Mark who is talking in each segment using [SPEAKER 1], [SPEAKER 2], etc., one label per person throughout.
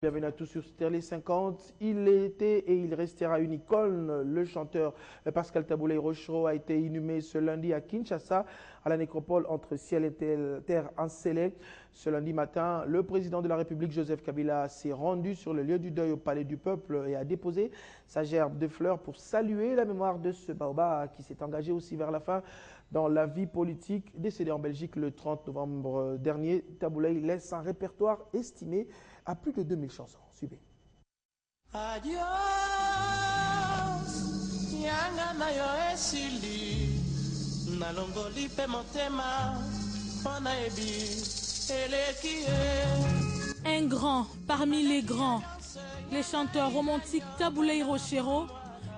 [SPEAKER 1] Bienvenue à tous sur Sterling 50. Il était et il restera une icône. Le chanteur Pascal Tabouley Rochereau a été inhumé ce lundi à Kinshasa, à la nécropole entre ciel et terre encelée. Ce lundi matin, le président de la République, Joseph Kabila, s'est rendu sur le lieu du deuil au Palais du Peuple et a déposé sa gerbe de fleurs pour saluer la mémoire de ce baobab qui s'est engagé aussi vers la fin dans la vie politique. Décédé en Belgique le 30 novembre dernier, Tabouley laisse un répertoire estimé à plus de 2000 chansons. Suivez.
[SPEAKER 2] Adios, yanga na yo esili, nalongoli pe motema, pona ebi, elekie.
[SPEAKER 3] Un grand parmi les grands, les chanteurs romantiques Tabouley Rochereau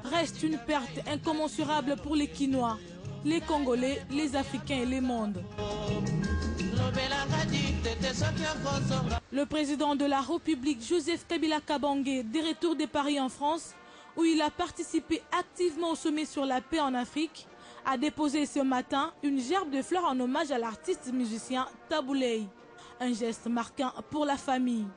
[SPEAKER 3] reste une perte incommensurable pour les Kinois, les Congolais, les Africains et les mondes. Le président de la République, Joseph Kabila Kabange, des retours de Paris en France, où il a participé activement au sommet sur la paix en Afrique, a déposé ce matin une gerbe de fleurs en hommage à l'artiste musicien Tabouley. Un geste marquant pour la famille.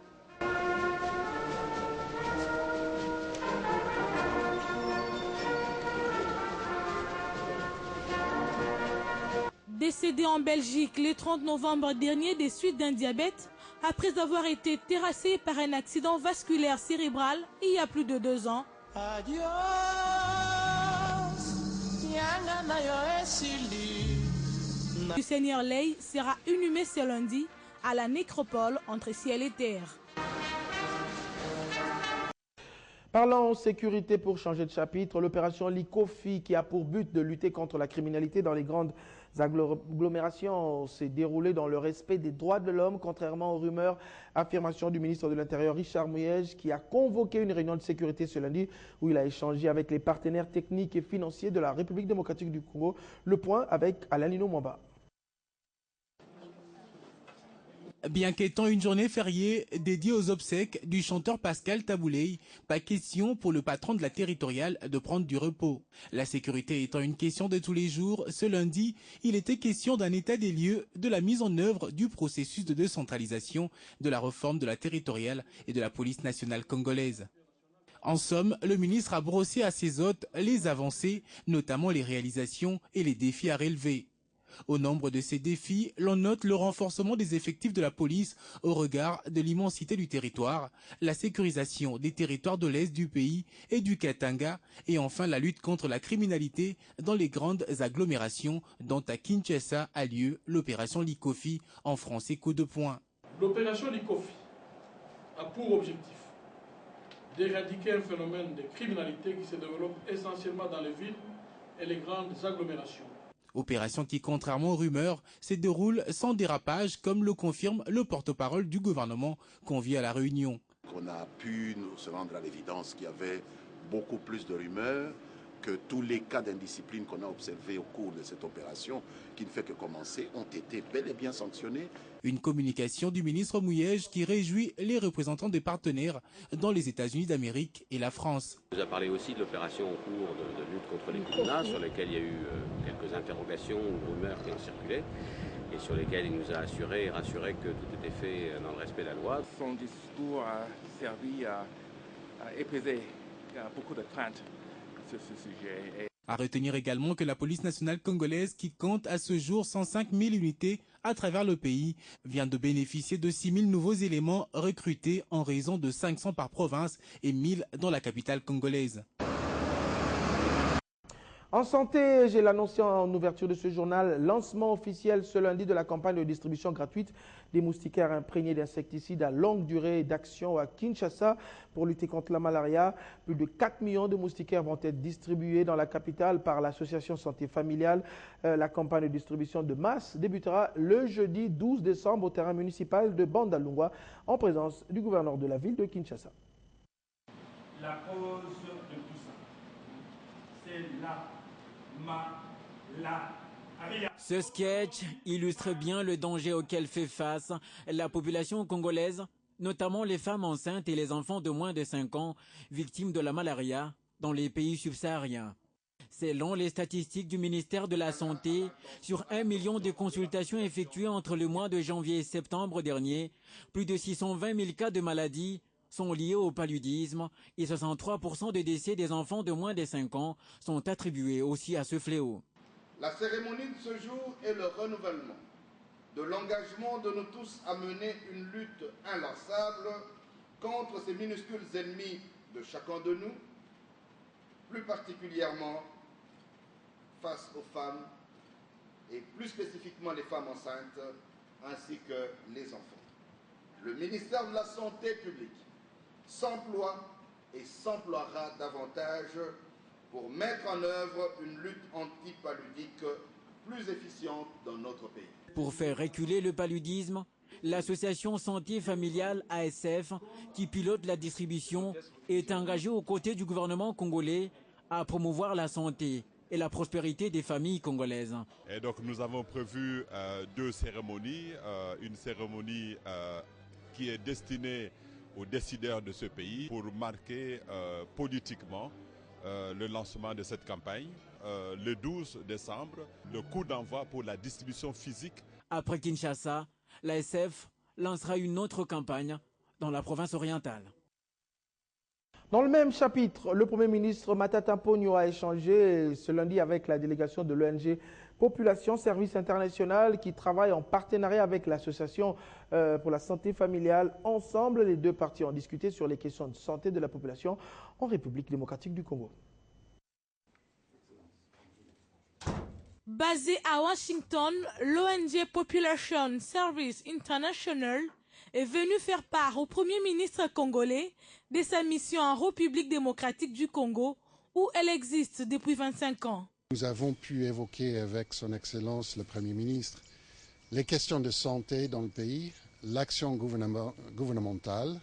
[SPEAKER 3] Décédé en Belgique le 30 novembre dernier des suites d'un diabète, après avoir été terrassé par un accident vasculaire cérébral il y a plus de 2 ans.
[SPEAKER 2] Adios, yanga na yo esili.
[SPEAKER 3] Le Seigneur Ley sera inhumé ce lundi à la nécropole entre ciel et terre.
[SPEAKER 1] Parlons sécurité pour changer de chapitre. L'opération Likofi, qui a pour but de lutter contre la criminalité dans les grandes agglomérations, s'est déroulée dans le respect des droits de l'homme, contrairement aux rumeurs. Affirmation du ministre de l'Intérieur, Richard Muyej, qui a convoqué une réunion de sécurité ce lundi où il a échangé avec les partenaires techniques et financiers de la République démocratique du Congo. Le point avec Alain Lino Mwamba.
[SPEAKER 4] Bien qu'étant une journée fériée dédiée aux obsèques du chanteur Pascal Tabouley, pas question pour le patron de la territoriale de prendre du repos. La sécurité étant une question de tous les jours, ce lundi, il était question d'un état des lieux de la mise en œuvre du processus de décentralisation, de la réforme de la territoriale et de la police nationale congolaise. En somme, le ministre a brossé à ses hôtes les avancées, notamment les réalisations et les défis à relever. Au nombre de ces défis, l'on note le renforcement des effectifs de la police au regard de l'immensité du territoire, la sécurisation des territoires de l'Est du pays et du Katanga, et enfin la lutte contre la criminalité dans les grandes agglomérations dont à Kinshasa a lieu l'opération Likofi, en français coup de poing.
[SPEAKER 5] L'opération Likofi a pour objectif d'éradiquer un phénomène de criminalité qui se développe essentiellement dans les villes et les grandes agglomérations.
[SPEAKER 4] Opération qui, contrairement aux rumeurs, se déroule sans dérapage, comme le confirme le porte-parole du gouvernement convié à la réunion.
[SPEAKER 6] On a pu nous se rendre à l'évidence qu'il y avait beaucoup plus de rumeurs que tous les cas d'indiscipline qu'on a observés au cours de cette opération, qui ne fait que commencer, ont été bel et bien sanctionnés.
[SPEAKER 4] Une communication du ministre Muyej qui réjouit les représentants des partenaires dans les États-Unis d'Amérique et la France.
[SPEAKER 7] Il nous a parlé aussi de l'opération en cours de lutte contre les criminels, sur lesquelles il y a eu quelques interrogations ou rumeurs qui ont circulé, et sur lesquelles il nous a assuré et rassuré que tout était fait dans le respect de la loi.
[SPEAKER 8] Son discours a servi à épaiser beaucoup de craintes sur ce sujet.
[SPEAKER 4] À retenir également que la police nationale congolaise, qui compte à ce jour 105 000 unités à travers le pays, vient de bénéficier de 6 000 nouveaux éléments recrutés en raison de 500 par province et 1000 dans la capitale congolaise.
[SPEAKER 1] En santé, j'ai l'annoncé en ouverture de ce journal, lancement officiel ce lundi de la campagne de distribution gratuite des moustiquaires imprégnés d'insecticides à longue durée d'action à Kinshasa pour lutter contre la malaria. Plus de 4 millions de moustiquaires vont être distribués dans la capitale par l'association Santé Familiale. La campagne de distribution de masse débutera le jeudi 12 décembre au terrain municipal de Bandalungwa en présence du gouverneur de la ville de Kinshasa.
[SPEAKER 9] La cause de tout ça, c'est la malaria.
[SPEAKER 10] Ce sketch illustre bien le danger auquel fait face la population congolaise, notamment les femmes enceintes et les enfants de moins de 5 ans victimes de la malaria dans les pays subsahariens. Selon les statistiques du ministère de la Santé, sur 1 million de consultations effectuées entre le mois de janvier et septembre dernier, plus de 620 000 cas de maladie sont liés au paludisme et 63% des décès des enfants de moins de 5 ans sont attribués aussi à ce fléau.
[SPEAKER 11] La cérémonie de ce jour est le renouvellement de l'engagement de nous tous à mener une lutte inlassable contre ces minuscules ennemis de chacun de nous, plus particulièrement face aux femmes et plus spécifiquement les femmes enceintes ainsi que les enfants. Le ministère de la Santé publique s'emploie et s'emploiera davantage pour mettre en œuvre une lutte anti-paludique plus efficiente dans notre pays.
[SPEAKER 10] Pour faire reculer le paludisme, l'association Santé Familiale ASF, qui pilote la distribution, est engagée aux côtés du gouvernement congolais à promouvoir la santé et la prospérité des familles congolaises.
[SPEAKER 12] Et donc nous avons prévu 2 cérémonies, une cérémonie qui est destinée aux décideurs de ce pays pour marquer politiquement le lancement de cette campagne. Le 12 décembre, le coup d'envoi pour la distribution physique. Après
[SPEAKER 10] Kinshasa, l'ASF lancera une autre campagne dans la province orientale.
[SPEAKER 1] Dans le même chapitre, le Premier ministre Matata Ponyo a échangé ce lundi avec la délégation de l'ONG Population Service International qui travaille en partenariat avec l'Association pour la santé familiale. Ensemble, les 2 parties ont discuté sur les questions de santé de la population en République démocratique du Congo.
[SPEAKER 3] Basé à Washington, l'ONG Population Service International est venue faire part au Premier ministre congolais de sa mission en République démocratique du Congo, où elle existe depuis 25 ans.
[SPEAKER 13] Nous avons pu évoquer avec son Excellence le Premier ministre les questions de santé dans le pays, l'action gouvernementale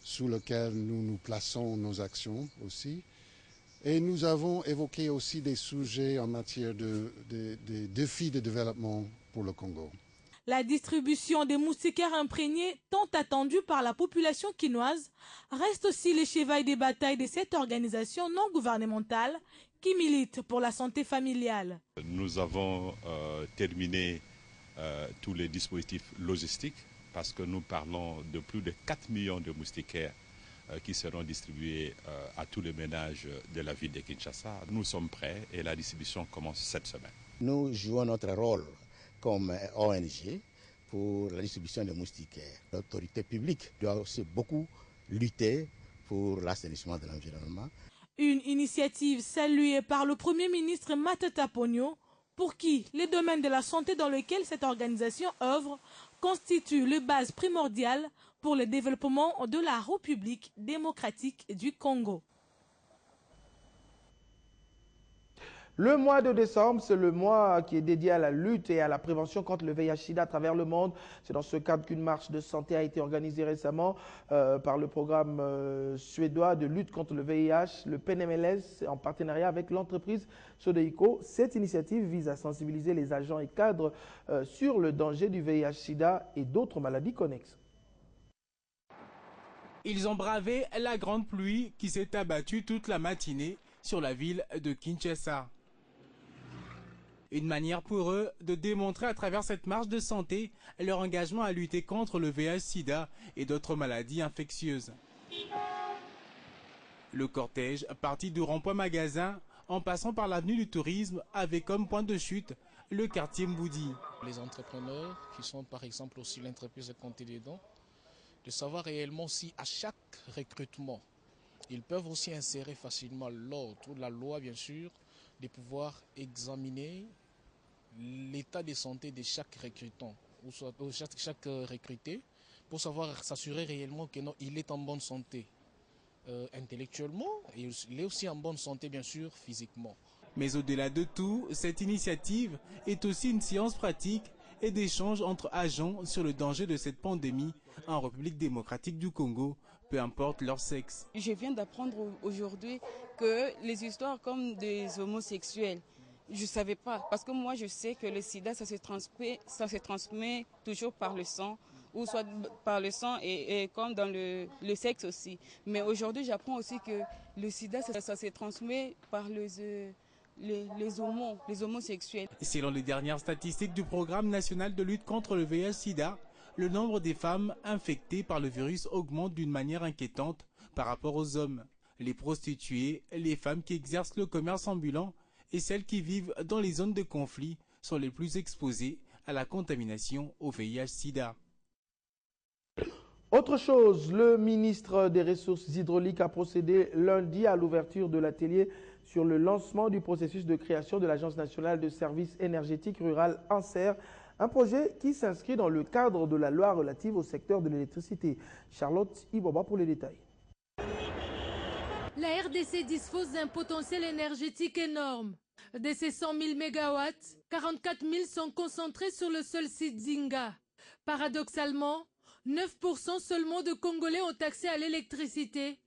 [SPEAKER 13] sous laquelle nous nous plaçons nos actions aussi. Et nous avons évoqué aussi des sujets en matière de défis de développement pour le Congo.
[SPEAKER 3] La distribution des moustiquaires imprégnés, tant attendue par la population quinoise, reste aussi le cheval des batailles de cette organisation non gouvernementale qui milite pour la santé familiale.
[SPEAKER 12] Nous avons terminé tous les dispositifs logistiques parce que nous parlons de plus de 4 millions de moustiquaires qui seront distribués à tous les ménages de la ville de Kinshasa. Nous sommes prêts et la distribution commence cette semaine.
[SPEAKER 14] Nous jouons notre rôle comme ONG pour la distribution des moustiquaires. L'autorité publique doit aussi beaucoup lutter pour l'assainissement de l'environnement.
[SPEAKER 3] Une initiative saluée par le Premier ministre Matata Ponyo, pour qui les domaines de la santé dans lesquels cette organisation œuvre constituent le base primordiale pour le développement de la République démocratique du Congo.
[SPEAKER 1] Le mois de décembre, c'est le mois qui est dédié à la lutte et à la prévention contre le VIH/SIDA à travers le monde. C'est dans ce cadre qu'une marche de santé a été organisée récemment par le programme suédois de lutte contre le VIH, le PNMLS, en partenariat avec l'entreprise Sodeiko. Cette initiative vise à sensibiliser les agents et cadres sur le danger du VIH/SIDA et d'autres maladies connexes.
[SPEAKER 4] Ils ont bravé la grande pluie qui s'est abattue toute la matinée sur la ville de Kinshasa. Une manière pour eux de démontrer à travers cette marche de santé leur engagement à lutter contre le VIH/SIDA et d'autres maladies infectieuses. Le cortège, parti du rond-point Magasin, en passant par l'avenue du Tourisme, avait comme point de chute le quartier Mboudi.
[SPEAKER 15] Les entrepreneurs qui sont par exemple aussi l'entreprise de compter des dons, de savoir réellement si à chaque recrutement, ils peuvent aussi insérer facilement l'ordre de la loi bien sûr, de pouvoir examiner l'état de santé de chaque recrutant, ou soit chaque recruté, pour savoir s'assurer réellement qu'il est en bonne santé intellectuellement et il est aussi en bonne santé bien sûr physiquement.
[SPEAKER 4] Mais au-delà de tout, cette initiative est aussi une séance pratique et d'échange entre agents sur le danger de cette pandémie en République démocratique du Congo, peu importe leur sexe.
[SPEAKER 16] Je viens d'apprendre aujourd'hui que les histoires comme des homosexuels, je ne savais pas, parce que moi je sais que le sida ça se transmet toujours par le sang, ou soit par le sang et comme dans le sexe aussi. Mais aujourd'hui j'apprends aussi que le sida ça se transmet par les homosexuels.
[SPEAKER 4] Selon les dernières statistiques du programme national de lutte contre le VIH/SIDA, le nombre des femmes infectées par le virus augmente d'une manière inquiétante par rapport aux hommes. Les prostituées, les femmes qui exercent le commerce ambulant et celles qui vivent dans les zones de conflit sont les plus exposées à la contamination au VIH-Sida.
[SPEAKER 1] Autre chose, le ministre des Ressources hydrauliques a procédé lundi à l'ouverture de l'atelier sur le lancement du processus de création de l'Agence nationale de services énergétiques rurales ANSER, un projet qui s'inscrit dans le cadre de la loi relative au secteur de l'électricité. Charlotte Iboba pour les détails.
[SPEAKER 3] La RDC dispose d'un potentiel énergétique énorme. De ces 100 000 MW, 44 000 sont concentrés sur le seul site Zinga. Paradoxalement, 9% seulement de Congolais ont accès à l'électricité,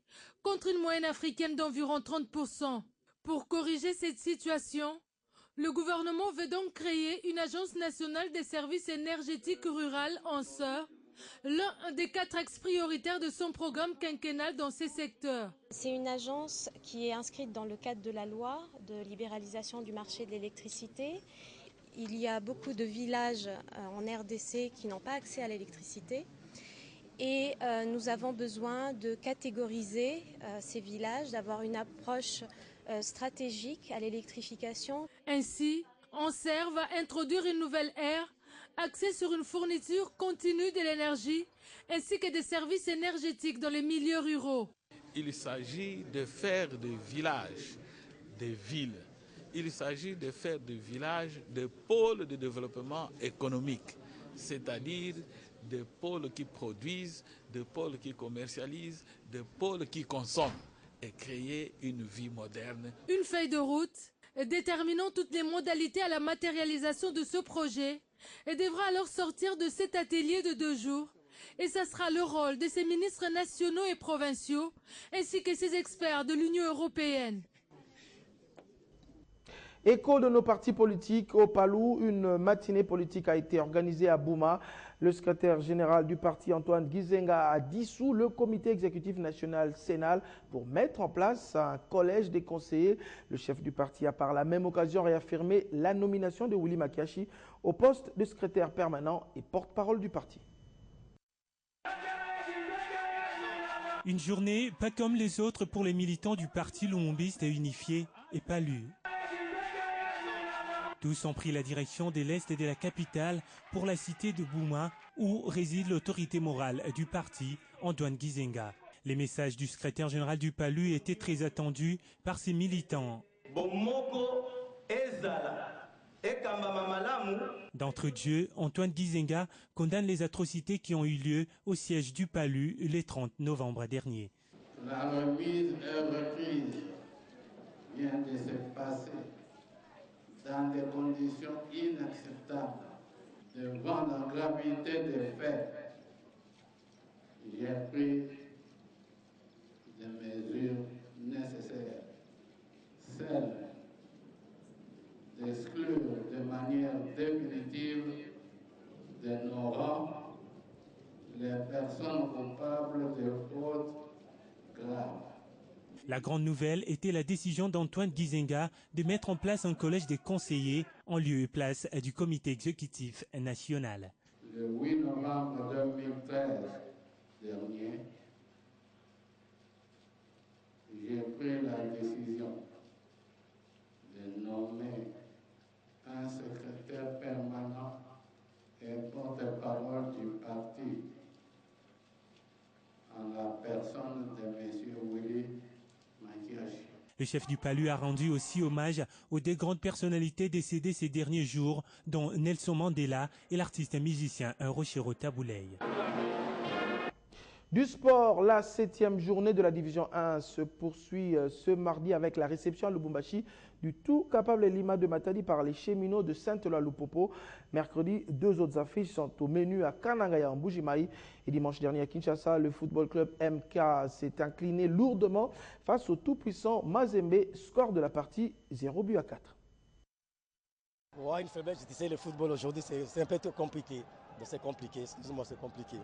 [SPEAKER 3] contre une moyenne africaine d'environ 30%. Pour corriger cette situation, le gouvernement veut donc créer une agence nationale des services énergétiques rurales ANSER, l'un des 4 axes prioritaires de son programme quinquennal dans ces secteurs.
[SPEAKER 17] C'est une agence qui est inscrite dans le cadre de la loi de libéralisation du marché de l'électricité. Il y a beaucoup de villages en RDC qui n'ont pas accès à l'électricité. Et nous avons besoin de catégoriser ces villages, d'avoir une approche stratégique à l'électrification.
[SPEAKER 3] Ainsi, ANSER va introduire une nouvelle ère axée sur une fourniture continue de l'énergie ainsi que des services énergétiques dans les milieux ruraux.
[SPEAKER 18] Il s'agit de faire des villages, des villes. Il s'agit de faire des villages des pôles de développement économique, c'est-à-dire des pôles qui produisent, des pôles qui commercialisent, des pôles qui consomment et créer une vie moderne.
[SPEAKER 3] Une feuille de route déterminant toutes les modalités à la matérialisation de ce projet et devra alors sortir de cet atelier de 2 jours. Et ça sera le rôle de ces ministres nationaux et provinciaux ainsi que ces experts de l'Union européenne.
[SPEAKER 1] Écho de nos partis politiques au Palou, une matinée politique a été organisée à Bouma. Le secrétaire général du parti, Antoine Gizenga, a dissous le comité exécutif national sénal pour mettre en place un collège des conseillers. Le chef du parti a par la même occasion réaffirmé la nomination de Willy Makiachi au poste de secrétaire permanent et porte-parole du parti.
[SPEAKER 19] Une journée pas comme les autres pour les militants du parti lumumbiste et unifié et Palu. Tous ont pris la direction de l'Est et de la capitale pour la cité de Bouma où réside l'autorité morale du parti, Antoine Gizenga. Les messages du secrétaire général du Palu étaient très attendus par ses militants. D'entre Dieu, Antoine Gizenga condamne les atrocités qui ont eu lieu au siège du Palu le 30 novembre dernier.
[SPEAKER 20] La remise et reprise vient de se passer dans des conditions inacceptables. Devant la gravité des faits, j'ai pris des mesures nécessaires. Celle d'exclure de manière définitive de nos rangs les personnes coupables de fautes graves.
[SPEAKER 19] La grande nouvelle était la décision d'Antoine Gizenga de mettre en place un collège des conseillers en lieu et place du comité exécutif national.
[SPEAKER 20] Le 8 novembre 2013 dernier, j'ai pris la décision de nommer un secrétaire permanent et porte-parole du parti en la personne de M. Willy Makiachi.
[SPEAKER 19] Le chef du Palu a rendu aussi hommage aux 2 grandes personnalités décédées ces derniers jours, dont Nelson Mandela et l'artiste et musicien Rochero Tabouley.
[SPEAKER 1] Du sport, la 7e journée de la division 1 se poursuit ce mardi avec la réception à Lubumbashi du tout capable Lima de Matadi par les cheminots de Sainte-Loa-Lupopo. Mercredi, 2 autres affiches sont au menu à Kanangaya en Bujimaï. Et dimanche dernier à Kinshasa, le football club MK s'est incliné lourdement face au tout-puissant Mazembe, score de la partie 0-4.
[SPEAKER 21] Ouais, une faiblesse, je disais, le football aujourd'hui, c'est un peu trop compliqué. C'est compliqué, excuse-moi, c'est compliqué.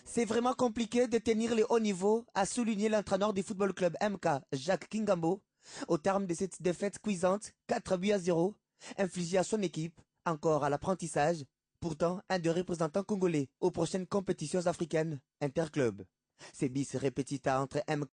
[SPEAKER 22] C'est vraiment compliqué de tenir le haut niveau, a souligné l'entraîneur du football club MK, Jacques Kingambo, au terme de cette défaite cuisante 4-0 infligée à son équipe, encore à l'apprentissage, pour pourtant un des représentants congolais aux prochaines compétitions africaines interclubs. C'est bis repetita entre MK